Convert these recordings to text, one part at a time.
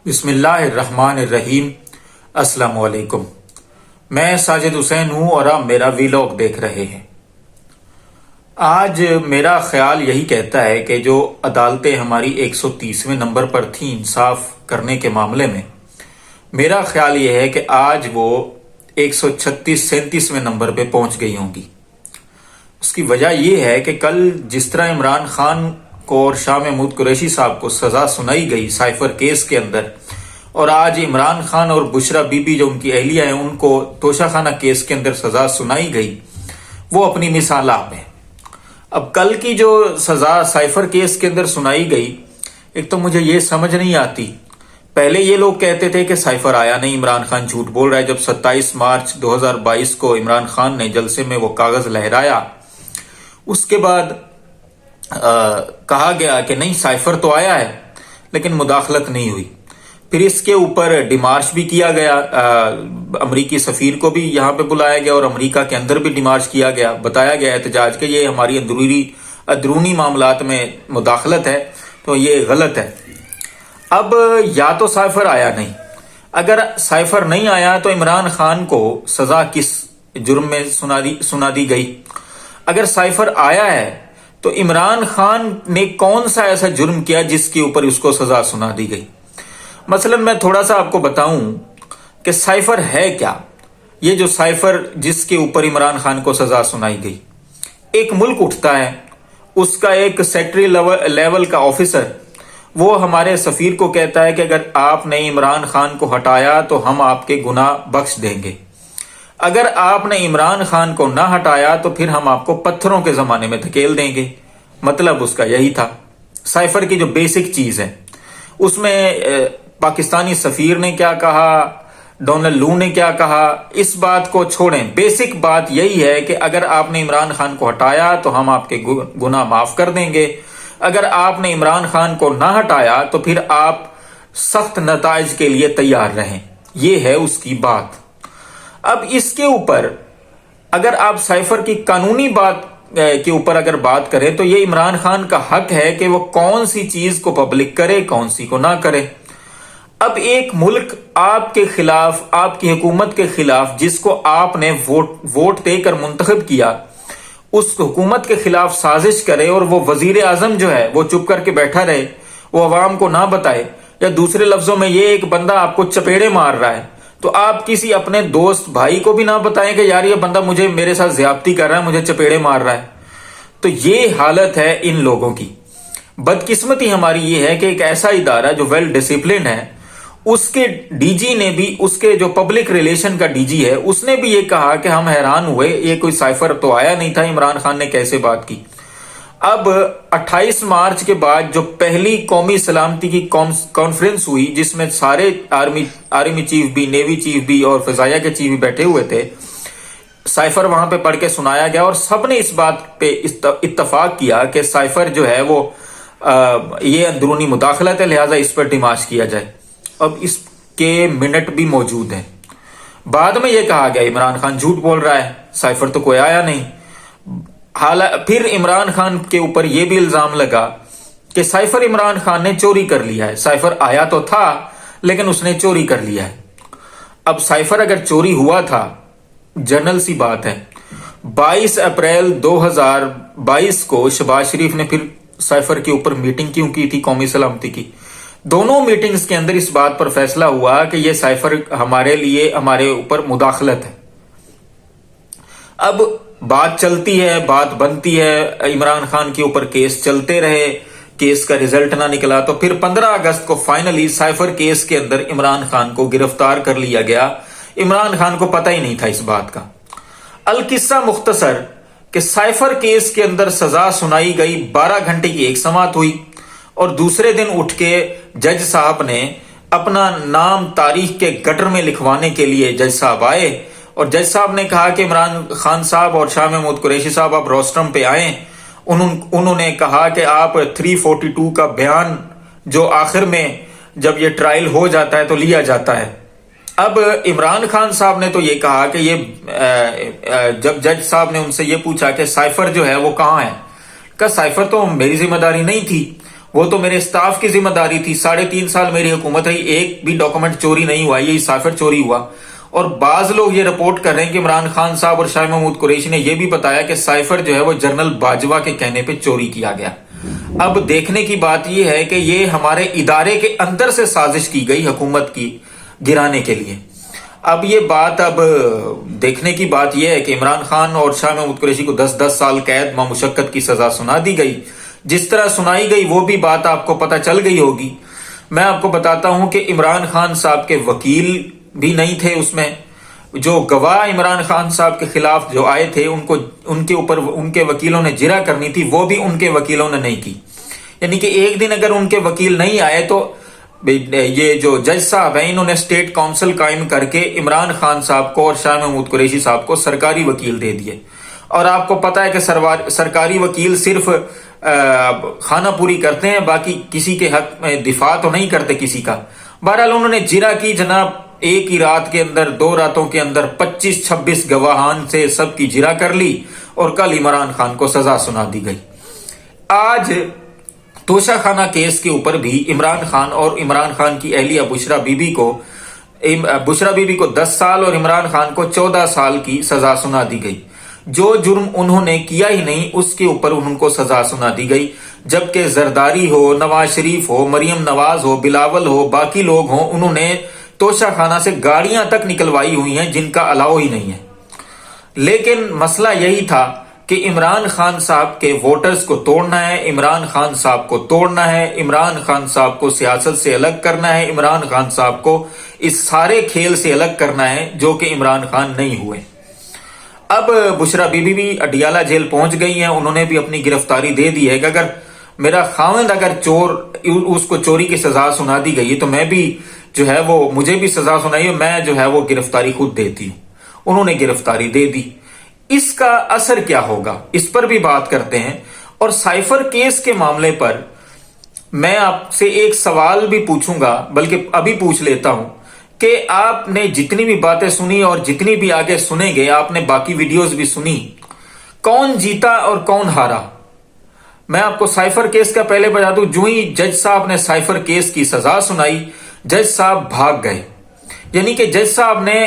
بسم اللہ الرحمن الرحیم۔ السلام علیکم، میں ساجد حسین ہوں اور آپ میرا ویلاگ دیکھ رہے ہیں۔ آج میرا خیال یہی کہتا ہے کہ جو عدالتیں ہماری 130ویں نمبر پر تھیں انصاف کرنے کے معاملے میں، میرا خیال یہ ہے کہ آج وہ 136-37ویں نمبر پہ پہنچ گئی ہوں گی۔ اس کی وجہ یہ ہے کہ کل جس طرح عمران خان کو اور شاہ محمود قریشی صاحب کو سزا سنائی گئی سائفر کیس کے اندر، اور آج عمران خان اور بشرا بی بی جو ان کی اہلیہ ہیں ان کو توشہ خانہ کیس کے اندر سزا سنائی گئی، وہ اپنی مثال آپ ہیں۔ اب کل کی جو سزا سائفر کیس کے اندر سنائی گئی، ایک تو مجھے یہ سمجھ نہیں آتی، پہلے یہ لوگ کہتے تھے کہ سائفر آیا نہیں، عمران خان جھوٹ بول رہا ہے۔ جب 27 مارچ 2022 کو عمران خان نے جلسے میں وہ کاغذ لہرایا، اس کے بعد کہا گیا کہ نہیں سائفر تو آیا ہے لیکن مداخلت نہیں ہوئی۔ پھر اس کے اوپر ڈیمارچ بھی کیا گیا، امریکی سفیر کو بھی یہاں پہ بلایا گیا اور امریکہ کے اندر بھی ڈیمارچ کیا گیا، بتایا گیا احتجاج کہ یہ ہماری اندرونی معاملات میں مداخلت ہے، تو یہ غلط ہے۔ اب یا تو سائفر آیا نہیں، اگر سائفر نہیں آیا تو عمران خان کو سزا کس جرم میں سنا دی گئی؟ اگر سائفر آیا ہے تو عمران خان نے کون سا ایسا جرم کیا جس کے اوپر اس کو سزا سنا دی گئی؟ مثلا میں تھوڑا سا آپ کو بتاؤں کہ سائفر ہے کیا۔ یہ جو سائفر جس کے اوپر عمران خان کو سزا سنائی گئی، ایک ملک اٹھتا ہے، اس کا ایک سیکٹری لیول کا آفیسر وہ ہمارے سفیر کو کہتا ہے کہ اگر آپ نے عمران خان کو ہٹایا تو ہم آپ کے گناہ بخش دیں گے، اگر آپ نے عمران خان کو نہ ہٹایا تو پھر ہم آپ کو پتھروں کے زمانے میں دھکیل دیں گے۔ مطلب اس کا یہی تھا۔ سائفر کی جو بیسک چیز ہے، اس میں پاکستانی سفیر نے کیا کہا، ڈونلڈ لو نے کیا کہا، اس بات کو چھوڑیں۔ بیسک بات یہی ہے کہ اگر آپ نے عمران خان کو ہٹایا تو ہم آپ کے گناہ معاف کر دیں گے، اگر آپ نے عمران خان کو نہ ہٹایا تو پھر آپ سخت نتائج کے لیے تیار رہیں۔ یہ ہے اس کی بات۔ اب اس کے اوپر اگر آپ سائفر کی قانونی بات کے اوپر اگر بات کریں تو یہ عمران خان کا حق ہے کہ وہ کون سی چیز کو پبلک کرے، کون سی کو نہ کرے۔ اب ایک ملک آپ کے خلاف، آپ کی حکومت کے خلاف، جس کو آپ نے ووٹ دے کر منتخب کیا، اس حکومت کے خلاف سازش کرے اور وہ وزیر اعظم جو ہے وہ چپ کر کے بیٹھا رہے، وہ عوام کو نہ بتائے، یا دوسرے لفظوں میں یہ ایک بندہ آپ کو چپیڑے مار رہا ہے تو آپ کسی اپنے دوست بھائی کو بھی نہ بتائیں کہ یار یہ بندہ میرے ساتھ زیادتی کر رہا ہے، مجھے چپیڑے مار رہا ہے۔ تو یہ حالت ہے ان لوگوں کی۔ بدقسمتی ہماری یہ ہے کہ ایک ایسا ادارہ جو ویل ڈسپلن ہے، اس کے ڈی جی نے بھی، اس کے جو پبلک ریلیشن کا ڈی جی ہے، اس نے بھی یہ کہا کہ ہم حیران ہوئے، یہ کوئی سائفر تو آیا نہیں تھا، عمران خان نے کیسے بات کی۔ اب 28 مارچ کے بعد جو پہلی قومی سلامتی کی کانفرنس ہوئی، جس میں سارے آرمی چیف بھی، نیوی چیف بھی اور فضائیہ کے چیف بھی بیٹھے ہوئے تھے، سائفر وہاں پہ پڑھ کے سنایا گیا اور سب نے اس بات پہ اتفاق کیا کہ سائفر جو ہے وہ یہ اندرونی مداخلت ہے، لہٰذا اس پر ڈیمارچ کیا جائے۔ اب اس کے منٹ بھی موجود ہیں۔ بعد میں یہ کہا گیا عمران خان جھوٹ بول رہا ہے، سائفر تو کوئی آیا نہیں۔ پھر عمران خان کے اوپر یہ بھی الزام لگا کہ سائفر عمران خان نے چوری کر لیا ہے، سائفر آیا تو تھا لیکن اس نے چوری کر لیا ہے۔ اب سائفر اگر چوری ہوا تھا، جنرل سی بات ہے، 22 اپریل 2022 کو شہباز شریف نے پھر سائفر کے اوپر میٹنگ کیوں کی تھی قومی سلامتی کی؟ دونوں میٹنگز کے اندر اس بات پر فیصلہ ہوا کہ یہ سائفر ہمارے اوپر مداخلت ہے۔ اب بات چلتی ہے، بات بنتی ہے، عمران خان کے اوپر کیس چلتے رہے، کیس کا رزلٹ نہ نکلا، تو پھر 15 اگست کو فائنلی سائفر کیس کے اندر عمران خان کو گرفتار کر لیا گیا۔ عمران خان کو پتہ ہی نہیں تھا اس بات کا۔ القصہ مختصر کہ سائفر کیس کے اندر سزا سنائی گئی، 12 گھنٹے کی ایک سماعت ہوئی، اور دوسرے دن اٹھ کے جج صاحب نے اپنا نام تاریخ کے گٹر میں لکھوانے کے لیے جج صاحب آئے، اور جج صاحب نے کہا کہ عمران خان صاحب اور شاہ محمود قریشی صاحب آپ روسٹرم پہ آئیں۔ انہوں نے کہا کہ آپ 342 کا بیان جو آخر میں جب یہ ٹرائل ہو جاتا ہے تو لیا جاتا ہے۔ اب عمران خان صاحب نے تو یہ کہا کہ جب جج صاحب نے ان سے یہ پوچھا کہ سائفر جو ہے وہ کہاں ہے، کہ سائفر تو میری ذمہ داری نہیں تھی، وہ تو میرے اسٹاف کی ذمہ داری تھی. 3.5 سال میری حکومت رہی, ایک بھی ڈاکومنٹ چوری نہیں ہوا, یہی سائفر چوری ہوا. اور بعض لوگ یہ رپورٹ کر رہے ہیں کہ عمران خان صاحب اور شاہ محمود قریشی نے یہ بھی بتایا کہ سائفر جو ہے وہ جنرل باجوہ کے کہنے پہ چوری کیا گیا. اب دیکھنے کی بات یہ ہے کہ یہ ہمارے ادارے کے اندر سے سازش کی گئی حکومت کی گرانے کے لیے. اب یہ بات دیکھنے کی بات یہ ہے کہ عمران خان اور شاہ محمود قریشی کو 10 سال قید مشقت کی سزا سنا دی گئی. جس طرح سنائی گئی وہ بھی بات آپ کو پتہ چل گئی ہوگی. میں آپ کو بتاتا ہوں کہ عمران خان صاحب کے وکیل بھی نہیں تھے اس میں. جو گواہ عمران خان صاحب کے خلاف جو آئے تھے ان کے اوپر ان کے وکیلوں نے جرح کرنی تھی, وہ بھی ان کے وکیلوں نے نہیں کی. یعنی کہ ایک دن اگر ان کے وکیل نہیں آئے تو یہ جو جج صاحب ہیں انہوں نے اسٹیٹ کونسل قائم کر کے عمران خان صاحب کو اور شاہ محمود قریشی صاحب کو سرکاری وکیل دے دیے. اور آپ کو پتا ہے کہ سرکاری وکیل صرف خانہ پوری کرتے ہیں, باقی کسی کے حق میں دفاع تو نہیں کرتے کسی کا. بہرحال انہوں نے جرح کی جناب, ایک ہی رات کے اندر 2 راتوں کے اندر 25-26 گواہان سے سب کی جرح کر لی اور کل عمران خان کو سزا سنا دی گئی. آج توشہ خانہ کیس کے اوپر بھی عمران خان اور عمران خان کی اہلیہ بشرا بی بی کو 10 سال اور عمران خان کو 14 سال کی سزا سنا دی گئی. جو جرم انہوں نے کیا ہی نہیں اس کے اوپر ان کو سزا سنا دی گئی, جبکہ زرداری ہو, نواز شریف ہو, مریم نواز ہو, بلاول ہو, باقی لوگ ہوں, انہوں نے توشہ خانہ سے گاڑیاں تک نکلوائی ہوئی ہیں جن کا الاؤ ہی نہیں ہے. لیکن مسئلہ یہی تھا کہ عمران خان صاحب کے ووٹرز کو توڑنا ہے, عمران خان صاحب کو توڑنا ہے, عمران خان صاحب کو سیاست سے الگ کرنا ہے, عمران خان صاحب کو اس سارے کھیل سے الگ کرنا ہے جو کہ عمران خان نہیں ہوئے. اب بشرا بی بی بھی اڈیالہ جیل پہنچ گئی ہیں. انہوں نے بھی اپنی گرفتاری دے دی ہے کہ اگر میرا خاوند اگر چور اس کو چوری کی سزا سنا دی گئی تو میں بھی جو ہے وہ مجھے بھی سزا سنائی, میں جو ہے وہ گرفتاری خود دیتی ہوں. انہوں نے گرفتاری دے دی. اس کا اثر کیا ہوگا اس پر بھی بات کرتے ہیں. اور سائفر کیس کے معاملے پر میں آپ سے ایک سوال بھی پوچھوں گا, بلکہ ابھی پوچھ لیتا ہوں کہ آپ نے جتنی بھی باتیں سنی اور جتنی بھی آگے سنیں گے, آپ نے باقی ویڈیوز بھی سنی, کون جیتا اور کون ہارا؟ میں آپ کو سائفر کیس کا پہلے بتا دوں, جو ہی جج صاحب نے سائفر کیس کی سزا سنائی جج صاحب بھاگ گئے. یعنی کہ جج صاحب نے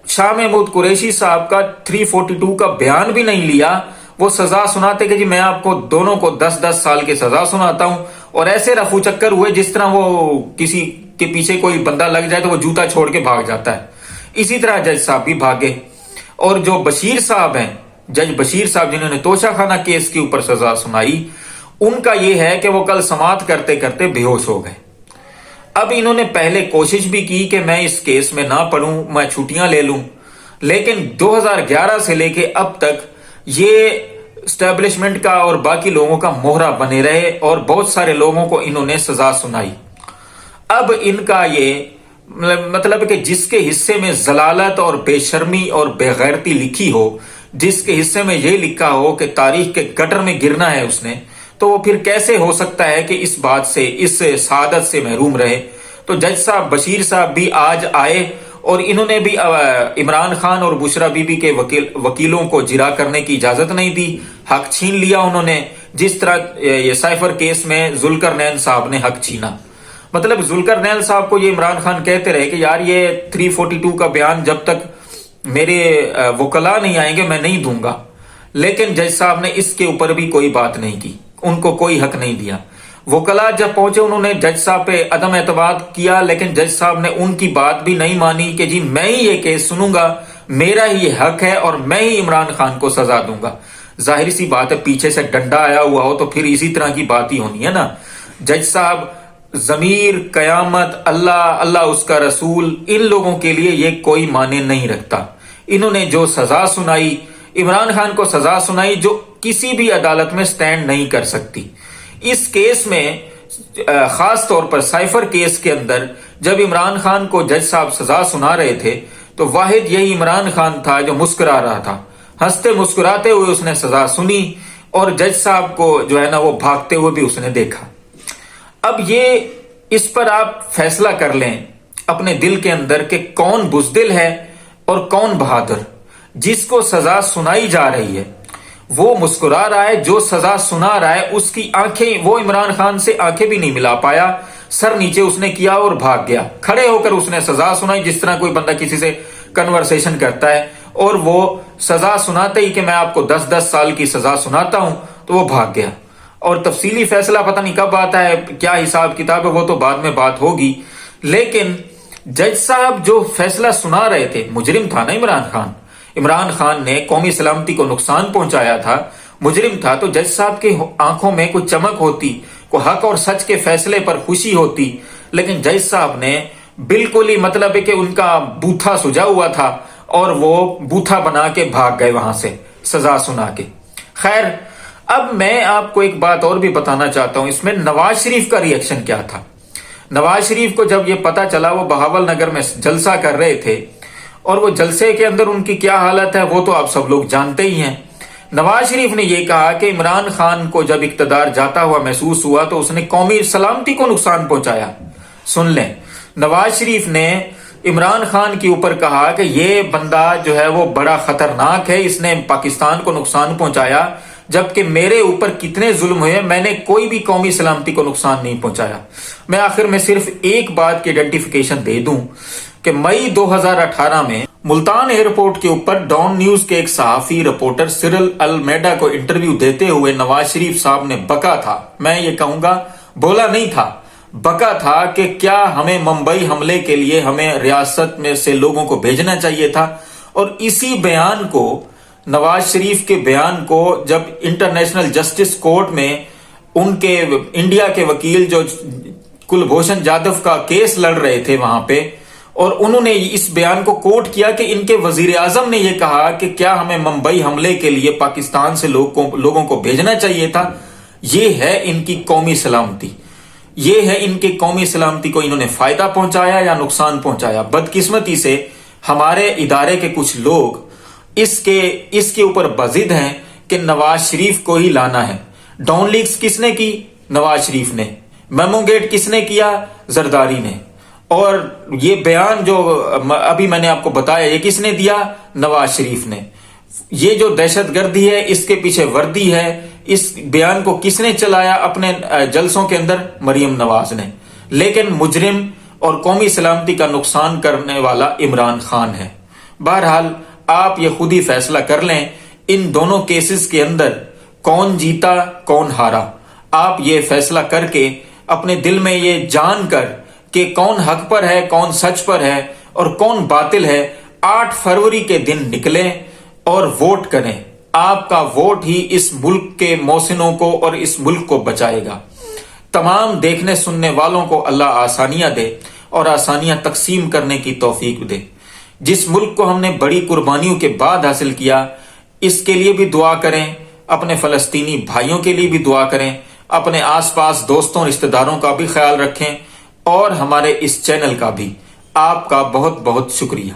شاہ محمود قریشی صاحب کا 342 کا بیان بھی نہیں لیا. وہ سزا سناتے کہ جی میں آپ کو دونوں کو 10 سال کی سزا سناتا ہوں, اور ایسے رفو چکر ہوئے جس طرح وہ کسی کے پیچھے کوئی بندہ لگ جائے تو وہ جوتا چھوڑ کے بھاگ جاتا ہے. اسی طرح جج صاحب بھی بھاگے. اور جو بشیر صاحب ہیں, جج بشیر صاحب جنہوں نے توشہ خانہ کیس کے اوپر سزا سنائی, ان کا یہ ہے کہ وہ کل سماعت کرتے کرتے بے ہوش ہو گئے. اب انہوں نے پہلے کوشش بھی کی کہ میں اس کیس میں نہ پڑھوں, میں چھٹیاں لے لوں, لیکن 2011 سے لے کے اب تک یہ اسٹیبلشمنٹ کا اور باقی لوگوں کا مہرہ بنے رہے اور بہت سارے لوگوں کو انہوں نے سزا سنائی. اب ان کا یہ مطلب کہ جس کے حصے میں ضلالت اور بے شرمی اور بے غیرتی لکھی ہو, جس کے حصے میں یہ لکھا ہو کہ تاریخ کے گٹر میں گرنا ہے اس نے, تو وہ پھر کیسے ہو سکتا ہے کہ اس بات سے, اس سعادت سے محروم رہے. تو جج صاحب بشیر صاحب بھی آج آئے اور انہوں نے بھی عمران خان اور بشرا بی بی کے وکیلوں کو جرح کرنے کی اجازت نہیں دی, حق چھین لیا انہوں نے, جس طرح یہ سائفر کیس میں ذوالقرنین صاحب نے حق چھینا. مطلب ذوالقرنین صاحب کو یہ عمران خان کہتے رہے کہ یار یہ 342 کا بیان جب تک میرے وکلاء نہیں آئیں گے میں نہیں دوں گا, لیکن جج صاحب نے اس کے اوپر بھی کوئی بات نہیں کی, ان کو کوئی حق نہیں دیا. وکلاء جب پہنچے انہوں نے جج صاحب پہ عدم اعتماد کیا, لیکن جج صاحب نے ان کی بات بھی نہیں مانی کہ جی میں ہی یہ کیس سنوں گا, میرا ہی یہ حق ہے اور میں ہی عمران خان کو سزا دوں گا. ظاہر سی بات ہے پیچھے سے ڈنڈا آیا ہوا ہو تو پھر اسی طرح کی بات ہی ہونی ہے نا. جج صاحب ضمیر, قیامت, اللہ اس کا رسول, ان لوگوں کے لیے یہ کوئی معنی نہیں رکھتا. انہوں نے جو سزا سنائی, عمران خان کو سزا سنائی جو کسی بھی عدالت میں سٹینڈ نہیں کر سکتی. اس کیس میں خاص طور پر سائفر کیس کے اندر جب عمران خان کو جج صاحب سزا سنا رہے تھے تو واحد یہی عمران خان تھا جو مسکرا رہا تھا. ہنستے مسکراتے ہوئے اس نے سزا سنی اور جج صاحب کو جو ہے نا وہ بھاگتے ہوئے بھی اس نے دیکھا. اب یہ اس پر آپ فیصلہ کر لیں اپنے دل کے اندر کہ کون بزدل ہے اور کون بہادر. جس کو سزا سنائی جا رہی ہے وہ مسکرا رہا ہے، جو سزا سنا رہا ہے اس کی آنکھیں، وہ عمران خان سے آنکھیں بھی نہیں ملا پایا، سر نیچے اس نے کیا اور بھاگ گیا۔ کھڑے ہو کر اس نے سزا سنائی، جس طرح کوئی بندہ کسی سے کنورسیشن کرتا ہے، اور وہ سزا سناتے ہی کہ میں آپ کو 10 سال کی سزا سناتا ہوں، تو وہ بھاگ گیا۔ اور تفصیلی فیصلہ پتہ نہیں کب آتا ہے، کیا حساب کتاب ہے، وہ تو بعد میں بات ہوگی۔ لیکن جج صاحب جو فیصلہ سنا رہے تھے، مجرم تھا نا عمران خان نے قومی سلامتی کو نقصان پہنچایا تھا، مجرم تھا، تو جج صاحب کی آنکھوں میں کوئی چمک ہوتی، کوئی حق اور سچ کے فیصلے پر خوشی ہوتی، لیکن جج صاحب نے بالکل ہی مطلب ہے کہ ان کا بوتھا سجا ہوا تھا اور وہ بوتھا بنا کے بھاگ گئے وہاں سے سزا سنا کے۔ خیر، اب میں آپ کو ایک بات اور بھی بتانا چاہتا ہوں، اس میں نواز شریف کا ری ایکشن کیا تھا۔ نواز شریف کو جب یہ پتا چلا، وہ بہاول نگر میں جلسہ کر رہے تھے، اور وہ جلسے کے اندر ان کی کیا حالت ہے وہ تو آپ سب لوگ جانتے ہی ہیں۔ نواز شریف نے یہ کہا کہ عمران خان کو جب اقتدار جاتا ہوا محسوس ہوا تو اس نے قومی سلامتی کو نقصان پہنچایا۔ سن لیں، نواز شریف نے عمران خان کے اوپر کہا کہ یہ بندہ جو ہے وہ بڑا خطرناک ہے، اس نے پاکستان کو نقصان پہنچایا، جبکہ میرے اوپر کتنے ظلم ہوئے، میں نے کوئی بھی قومی سلامتی کو نقصان نہیں پہنچایا۔ میں آخر میں صرف ایک بات کی آئیڈینٹیفیکیشن دے دوں کہ مئی 2018 میں ملتان ایئرپورٹ کے اوپر ڈان نیوز کے ایک صحافی رپورٹر سرل المیڈا کو انٹرویو دیتے ہوئے نواز شریف صاحب نے بکا تھا، میں یہ کہوں گا بولا نہیں تھا، بکا تھا کہ کیا ہمیں ممبئی حملے کے لیے ہمیں ریاست میں سے لوگوں کو بھیجنا چاہیے تھا۔ اور اسی بیان کو، نواز شریف کے بیان کو، جب انٹرنیشنل جسٹس کورٹ میں ان کے انڈیا کے وکیل جو کلبھوشن جادو کا کیس لڑ رہے تھے وہاں پہ، اور انہوں نے اس بیان کو کوٹ کیا کہ ان کے وزیر اعظم نے یہ کہا کہ کیا ہمیں ممبئی حملے کے لیے پاکستان سے لوگوں کو بھیجنا چاہیے تھا۔ یہ ہے ان کی قومی سلامتی، یہ ہے ان کی قومی سلامتی کو انہوں نے فائدہ پہنچایا یا نقصان پہنچایا۔ بدقسمتی سے ہمارے ادارے کے کچھ لوگ اس کے اوپر بضد ہیں کہ نواز شریف کو ہی لانا ہے۔ ڈان لیکس کس نے کی؟ نواز شریف نے۔ میمو گیٹ کس نے کیا؟ زرداری نے۔ اور یہ بیان جو ابھی میں نے آپ کو بتایا، یہ کس نے دیا؟ نواز شریف نے۔ یہ جو دہشت گردی ہے، اس کے پیچھے وردی ہے، اس بیان کو کس نے چلایا اپنے جلسوں کے اندر؟ مریم نواز نے۔ لیکن مجرم اور قومی سلامتی کا نقصان کرنے والا عمران خان ہے۔ بہرحال آپ یہ خود ہی فیصلہ کر لیں، ان دونوں کیسز کے اندر کون جیتا کون ہارا۔ آپ یہ فیصلہ کر کے اپنے دل میں یہ جان کر کہ کون حق پر ہے، کون سچ پر ہے اور کون باطل ہے، 8 فروری کے دن نکلیں اور ووٹ کریں۔ آپ کا ووٹ ہی اس ملک کے محسنوں کو اور اس ملک کو بچائے گا۔ تمام دیکھنے سننے والوں کو اللہ آسانیاں دے اور آسانیاں تقسیم کرنے کی توفیق دے۔ جس ملک کو ہم نے بڑی قربانیوں کے بعد حاصل کیا، اس کے لیے بھی دعا کریں، اپنے فلسطینی بھائیوں کے لیے بھی دعا کریں، اپنے آس پاس دوستوں رشتہ داروں کا بھی خیال رکھیں، اور ہمارے اس چینل کا بھی۔ آپ کا بہت بہت شکریہ۔